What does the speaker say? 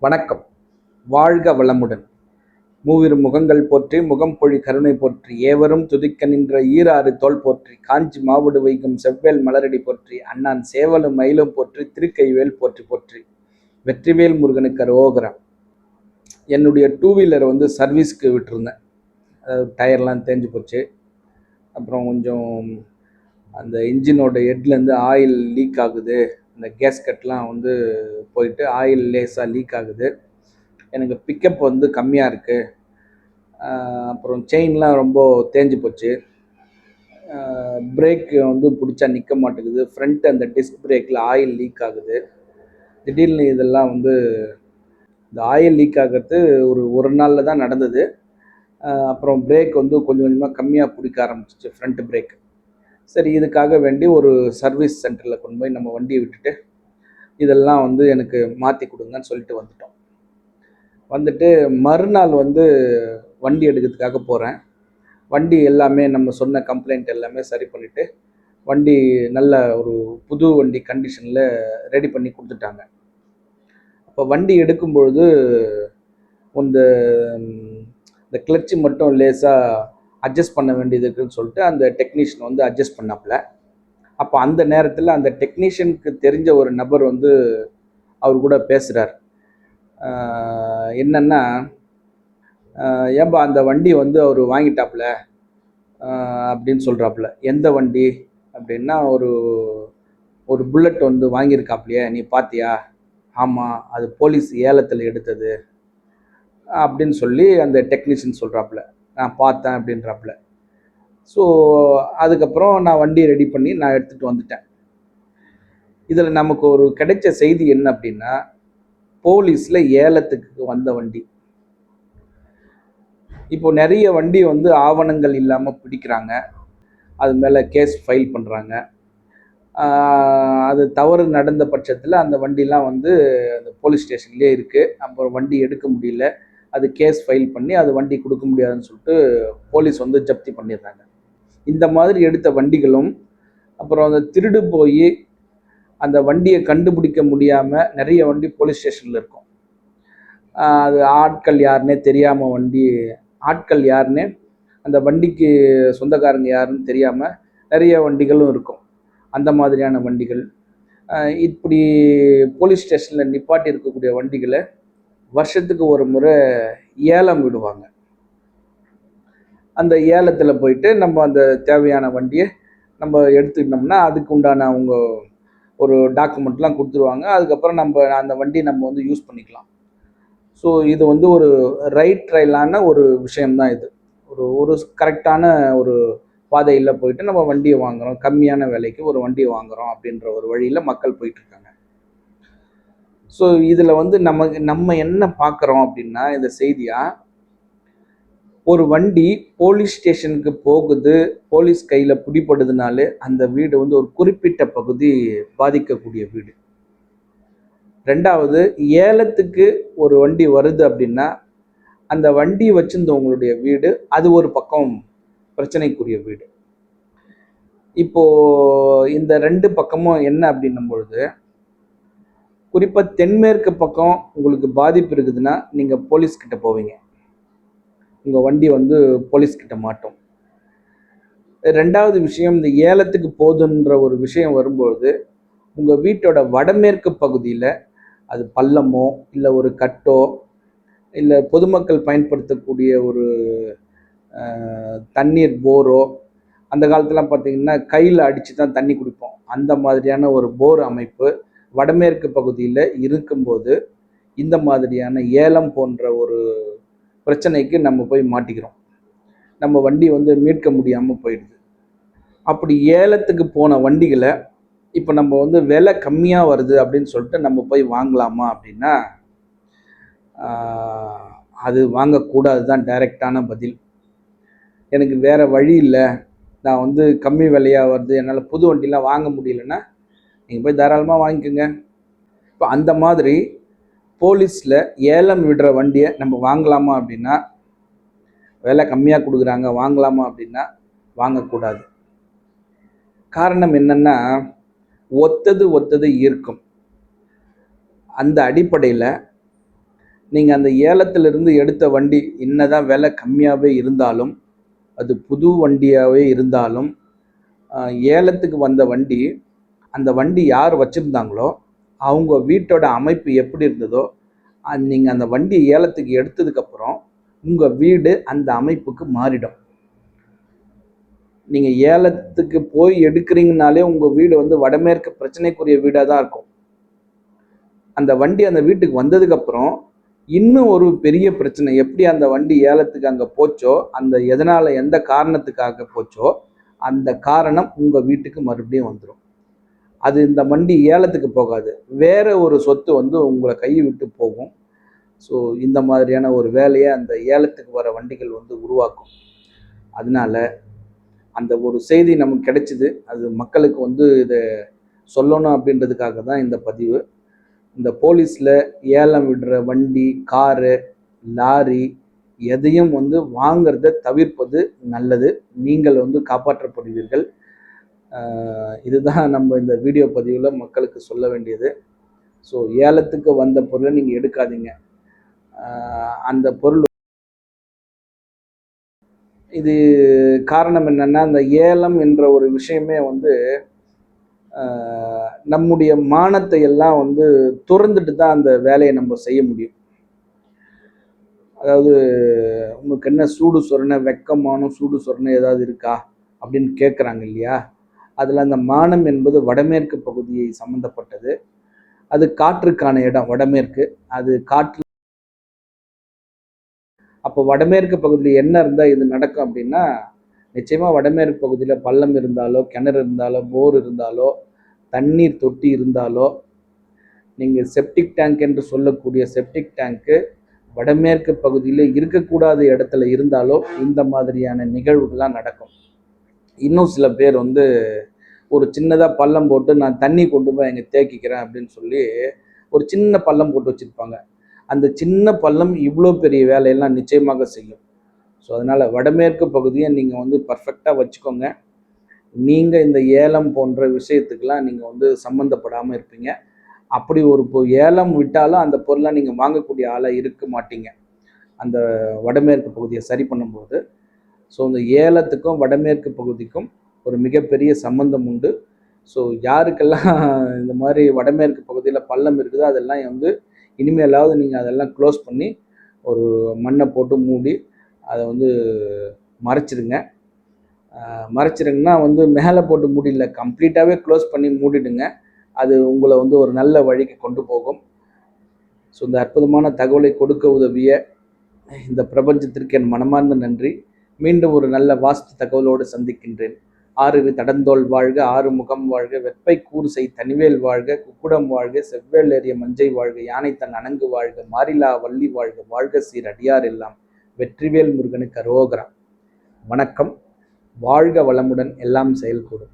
வணக்கம். வாழ்க வளமுடன். மூவிரு முகங்கள் போற்றி முகம்பொழி கருணை போற்றி ஏவரும் துதிக்க நின்ற ஈராறு தோள் போற்றி காஞ்சி மாவடு வைகும் செவ்வேல் மலரடி போற்றி அண்ணான் சேவலும் மயிலும் போற்றி திருக்கைவேல் போற்றி போற்றி வெற்றிவேல் முருகனுக்கு அரோகரா. என்னுடைய டூ வீலரை சர்வீஸ்க்கு விட்டுருந்தேன். டயர்லாம் தேஞ்சு போச்சு. அப்புறம் கொஞ்சம் அந்த இன்ஜினோட ஹெட்லேருந்து ஆயில் லீக் ஆகுது. அந்த கேஸ்கட்லாம் போயிட்டு ஆயில் லேஸாக லீக் ஆகுது. எனக்கு பிக்கப் கம்மியாக இருக்குது. அப்புறம் செயின்லாம் ரொம்ப தேஞ்சு போச்சு. பிரேக்கு பிடிச்சா நிற்க மாட்டேங்குது. ஃப்ரண்ட் அந்த டிஸ்க் பிரேக்கில் ஆயில் லீக் ஆகுது. திடீர்னு இதெல்லாம் இந்த ஆயில் லீக் ஆகிறது ஒரு நாளில் தான் நடந்தது. அப்புறம் பிரேக் கொஞ்சம் கொஞ்சமாக கம்மியாக பிடிக்க ஆரம்பிச்சிச்சு, ஃப்ரண்ட் பிரேக். சரி, இதுக்காக வேண்டி ஒரு சர்வீஸ் சென்டரில் கொண்டு போய் நம்ம வண்டியை விட்டுட்டு இதெல்லாம் எனக்கு மாற்றி கொடுங்கன்னு சொல்லிட்டு வந்துட்டு மறுநாள் வண்டி எடுக்கிறதுக்காக போகிறேன். வண்டி எல்லாமே நம்ம சொன்ன கம்ப்ளைண்ட் எல்லாமே சரி பண்ணிவிட்டு வண்டி நல்ல ஒரு புது வண்டி கண்டிஷனில் ரெடி பண்ணி கொடுத்துட்டாங்க. அப்போ வண்டி எடுக்கும்பொழுது இந்த கிளட்சி மட்டும் லேசாக அட்ஜஸ்ட் பண்ண வேண்டியது இருக்குதுன்னு சொல்லிட்டு அந்த டெக்னீஷியன் அட்ஜஸ்ட் பண்ணாப்புல. அப்போ அந்த நேரத்தில் அந்த டெக்னீஷியனுக்கு தெரிஞ்ச ஒரு நபர் அவர் கூட பேசுகிறார். என்னென்னா, ஏன்பா அந்த வண்டி அவர் வாங்கிட்டாப்புல அப்படின்னு சொல்கிறாப்புல. எந்த வண்டி அப்படின்னா, ஒரு புல்லட் வாங்கியிருக்காப்புலையே, நீ பார்த்தியா? ஆமாம், அது போலீஸ் ஏலத்தில் எடுத்தது அப்படின்னு சொல்லி அந்த டெக்னீஷியன் சொல்கிறாப்புல. நான் பார்த்தேன் அப்படின்றாப்புல. ஸோ அதுக்கப்புறம் நான் வண்டியை ரெடி பண்ணி நான் எடுத்துகிட்டு வந்துட்டேன். இதில் நமக்கு ஒரு கிடைச்ச செய்தி என்ன அப்படின்னா, போலீஸில் ஏலத்துக்கு வந்த வண்டி. இப்போ நிறைய வண்டி ஆவணங்கள் இல்லாமல் பிடிக்கிறாங்க. அது மேலே கேஸ் ஃபைல் பண்ணுறாங்க. அது தவறு நடந்த பட்சத்தில் அந்த வண்டிலாம் அந்த போலீஸ் ஸ்டேஷன்லேயே இருக்குது. அப்புறம் வண்டி எடுக்க முடியல, அது கேஸ் ஃபைல் பண்ணி அது வண்டி கொடுக்க முடியாதுன்னு சொல்லிட்டு போலீஸ் ஜப்தி பண்ணிடுறாங்க. இந்த மாதிரி எடுத்த வண்டிகளும் அப்புறம் அந்த திருடு போய் அந்த வண்டியை கண்டுபிடிக்க முடியாமல் நிறைய வண்டி போலீஸ் ஸ்டேஷனில் இருக்கும். அது ஆட்கள் யாருன்னே தெரியாமல் ஆட்கள் யாருன்னே அந்த வண்டிக்கு சொந்தக்காரங்க யாருன்னு தெரியாமல் நிறைய வண்டிகளும் இருக்கும். அந்த மாதிரியான வண்டிகள் இப்படி போலீஸ் ஸ்டேஷனில் நிப்பாட்டி இருக்கக்கூடிய வண்டிகளை வருஷத்துக்கு ஒரு முறை ஏலம் விடுவாங்க. அந்த ஏலத்தில் போயிட்டு நம்ம அந்த தேவையான வண்டியை நம்ம எடுத்துக்கிட்டோம்னா அதுக்கு உண்டான அவங்க ஒரு டாக்குமெண்ட்லாம் கொடுத்துருவாங்க. அதுக்கப்புறம் நம்ம அந்த வண்டியை நம்ம யூஸ் பண்ணிக்கலாம். ஸோ இது ஒரு ரைட் ட்ரையலான ஒரு விஷயம்தான். இது ஒரு கரெக்டான ஒரு பாதையில் போயிட்டு நம்ம வண்டியை வாங்குகிறோம், கம்மியான விலைக்கு ஒரு வண்டியை வாங்குகிறோம் அப்படின்ற ஒரு வழியில் மக்கள் போயிட்டுருக்காங்க. ஸோ இதில் நம்ம என்ன பார்க்குறோம் அப்படின்னா, இந்த செய்தியாக ஒரு வண்டி போலீஸ் ஸ்டேஷனுக்கு போகுது, போலீஸ் கையில் பிடிப்படுதுனாலே அந்த வீடு ஒரு குறிப்பிட்ட பகுதி பாதிக்கக்கூடிய வீடு. ரெண்டாவது, ஏலத்துக்கு ஒரு வண்டி வருது அப்படின்னா அந்த வண்டி வச்சிருந்தவங்களுடைய வீடு அது ஒரு பக்கம் பிரச்சனைக்குரிய வீடு. இப்போ இந்த ரெண்டு பக்கமும் என்ன அப்படின்னும் பொழுது, குறிப்பாக தென்மேற்கு பக்கம் உங்களுக்கு பாதிப்பு இருக்குதுன்னா நீங்கள் போலீஸ்கிட்ட போவீங்க, உங்கள் வண்டி போலீஸ்கிட்ட மாட்டோம். ரெண்டாவது விஷயம், இந்த ஏலத்துக்கு போதுன்ற ஒரு விஷயம் வரும்பொழுது உங்கள் வீட்டோட வடமேற்கு பகுதியில் அது பள்ளமோ இல்லை ஒரு கட்டோ இல்லை பொதுமக்கள் பயன்படுத்தக்கூடிய ஒரு தண்ணீர் போரோ, அந்த காலத்துலாம் பார்த்திங்கன்னா கையில் அடித்து தான் தண்ணி குடிப்போம், அந்த மாதிரியான ஒரு போர் அமைப்பு வடமேற்கு பகுதியில் இருக்கும்போது இந்த மாதிரியான ஏலம் போன்ற ஒரு பிரச்சனைக்கு நம்ம போய் மாட்டிக்கிறோம். நம்ம வண்டி மீட்க முடியாமல் போயிடுது. அப்படி ஏலத்துக்கு போன வண்டிகளை இப்போ நம்ம விலை கம்மியாக வருது அப்படின்னு சொல்லிட்டு நம்ம போய் வாங்கலாமா அப்படின்னா அது வாங்கக்கூடாது தான் டைரெக்டான பதில். எனக்கு வேறு வழி இல்லை, நான் கம்மி விலையாக வருது, என்னால் புது வண்டிலாம் வாங்க முடியலன்னா நீங்கள் போய் தாராளமாக வாங்கிக்கோங்க. இப்போ அந்த மாதிரி போலீஸில் ஏலம் விடுற வண்டியை நம்ம வாங்கலாமா அப்படின்னா, விலை கம்மியாக கொடுக்குறாங்க வாங்கலாமா அப்படின்னா வாங்கக்கூடாது. காரணம் என்னென்னா, ஒத்தது ஈர்க்கும். அந்த அடிப்படையில் நீங்கள் அந்த ஏலத்திலிருந்து எடுத்த வண்டி என்னதான் விலை கம்மியாகவே இருந்தாலும், அது புது வண்டியாகவே இருந்தாலும், ஏலத்துக்கு வந்த வண்டி, அந்த வண்டி யார் வச்சுருந்தாங்களோ அவங்க வீட்டோட அமைப்பு எப்படி இருந்ததோ, நீங்கள் அந்த வண்டியை ஏலத்துக்கு எடுத்ததுக்கப்புறம் உங்கள் வீடு அந்த அமைப்புக்கு மாறிடும். நீங்கள் ஏலத்துக்கு போய் எடுக்கிறீங்கனாலே உங்கள் வீடு வந்து வடமேற்கு பிரச்சனைக்குரிய வீடாக தான் இருக்கும். அந்த வண்டி அந்த வீட்டுக்கு வந்ததுக்கப்புறம் இன்னும் ஒரு பெரிய பிரச்சனை, எப்படி அந்த வண்டி ஏலத்துக்கு அங்கே போச்சோ, அந்த எதனால் எந்த காரணத்துக்காக போச்சோ அந்த காரணம் உங்கள் வீட்டுக்கு மறுபடியும் வந்துடும். அது இந்த வண்டி ஏலத்துக்கு போகாது, வேற ஒரு சொத்து வந்து உங்களை கையை விட்டு போகும். ஸோ இந்த மாதிரியான ஒரு வேலையை அந்த ஏலத்துக்கு வர வண்டிகள் வந்து உருவாக்கும். அதனால அந்த ஒரு செய்தி நமக்கு கிடைச்சிது, அது மக்களுக்கு வந்து இதை சொல்லணும் அப்படின்றதுக்காக தான் இந்த பதிவு. இந்த போலீஸில் ஏலம் விடுற வண்டி, காரு, லாரி எதையும் வந்து வாங்கிறத தவிர்ப்பது நல்லது. நீங்கள் வந்து காப்பாற்றப்படுவீர்கள். இதுதான் நம்ம இந்த வீடியோ பதிவில் மக்களுக்கு சொல்ல வேண்டியது. ஸோ ஏலத்துக்கு வந்த பொருளை நீங்கள் எடுக்காதீங்க. அந்த பொருள் இது காரணம் என்னென்னா, அந்த ஏலம் என்ற ஒரு விஷயமே வந்து நம்முடைய மானத்தை எல்லாம் வந்து துறந்துட்டு தான் அந்த வேலையை நம்ம செய்ய முடியும். அதாவது உங்களுக்கு என்ன சூடு சொரணை, வெக்கமானம், சூடு சொரணை ஏதாவது இருக்கா அப்படின்னு கேட்குறாங்க இல்லையா? அதில் அந்த மானம் என்பது வடமேற்கு பகுதியை சம்மந்தப்பட்டது. அது காற்றுக்கான இடம் வடமேற்கு. அது காற்று. அப்போ வடமேற்கு பகுதியில் என்ன இருந்தால் இது நடக்கும் அப்படின்னா, நிச்சயமாக வடமேற்கு பகுதியில் பள்ளம் இருந்தாலோ, கிணறு இருந்தாலோ, போர் இருந்தாலோ, தண்ணீர் தொட்டி இருந்தாலோ, நீங்கள் செப்டிக் டேங்க் என்று சொல்லக்கூடிய செப்டிக் டேங்க்கு வடமேற்கு பகுதியில் இருக்கக்கூடாத இடத்துல இருந்தாலோ இந்த மாதிரியான நிகழ்வுகள்லாம் நடக்கும். இன்னும் சில பேர் வந்து ஒரு சின்னதாக பள்ளம் போட்டு நான் தண்ணி கொண்டு போய் எங்கே தேக்கிக்கிறேன் அப்படின்னு சொல்லி ஒரு சின்ன பள்ளம் போட்டு வச்சுருப்பாங்க. அந்த சின்ன பள்ளம் இவ்வளோ பெரிய வேலையெல்லாம் நிச்சயமாக செய்யும். ஸோ அதனால் வடமேற்கு பகுதியை நீங்கள் வந்து பர்ஃபெக்டாக வச்சுக்கோங்க. நீங்கள் இந்த ஏலம் போன்ற விஷயத்துக்கெலாம் நீங்கள் வந்து சம்மந்தப்படாமல் இருப்பீங்க. அப்படி ஒரு ஏலம் விட்டாலும் அந்த பொருளை நீங்கள் வாங்கக்கூடிய ஆளாக இருக்க மாட்டீங்க அந்த வடமேற்கு பகுதியை சரி பண்ணும்போது. ஸோ இந்த ஏலத்துக்கும் வடமேற்கு பகுதிக்கும் ஒரு மிகப்பெரிய சம்பந்தம் உண்டு. ஸோ யாருக்கெல்லாம் இந்த மாதிரி வடமேற்கு பகுதியில் பள்ளம் இருக்குதோ அதெல்லாம் வந்து இனிமேலாவது நீங்கள் அதெல்லாம் க்ளோஸ் பண்ணி ஒரு மண்ணை போட்டு மூடி அதை வந்து மறைச்சிடுங்க. மறைச்சிடுங்கன்னா வந்து மேலே போட்டு மூடிடல, கம்ப்ளீட்டாகவே க்ளோஸ் பண்ணி மூடிடுங்க. அது உங்களை வந்து ஒரு நல்ல வழிக்கு கொண்டு போகும். ஸோ இந்த அற்புதமான தகவலை கொடுக்க உதவிய இந்த பிரபஞ்சத்திற்கு என் மனமார்ந்த நன்றி. மீண்டும் ஒரு நல்ல வாஸ்து தகவலோடு சந்திக்கின்றேன். ஆறுவி தடந்தோள் வாழ்க, ஆறு முகம் வாழ்க, வெப்பை கூறுசை தனிவேல் வாழ்க, குக்குடம் வாழ்க, செவ்வேல் ஏறிய மஞ்சை வாழ்க, யானை தன் அணங்கு வாழ்க, மாரிலா வள்ளி வாழ்க, வாழ்க சீர் அடியார் எல்லாம், வெற்றிவேல் முருகனுக்கு அரோகரா. வணக்கம். வாழ்க வளமுடன், எல்லாம் செயல்கூடும்.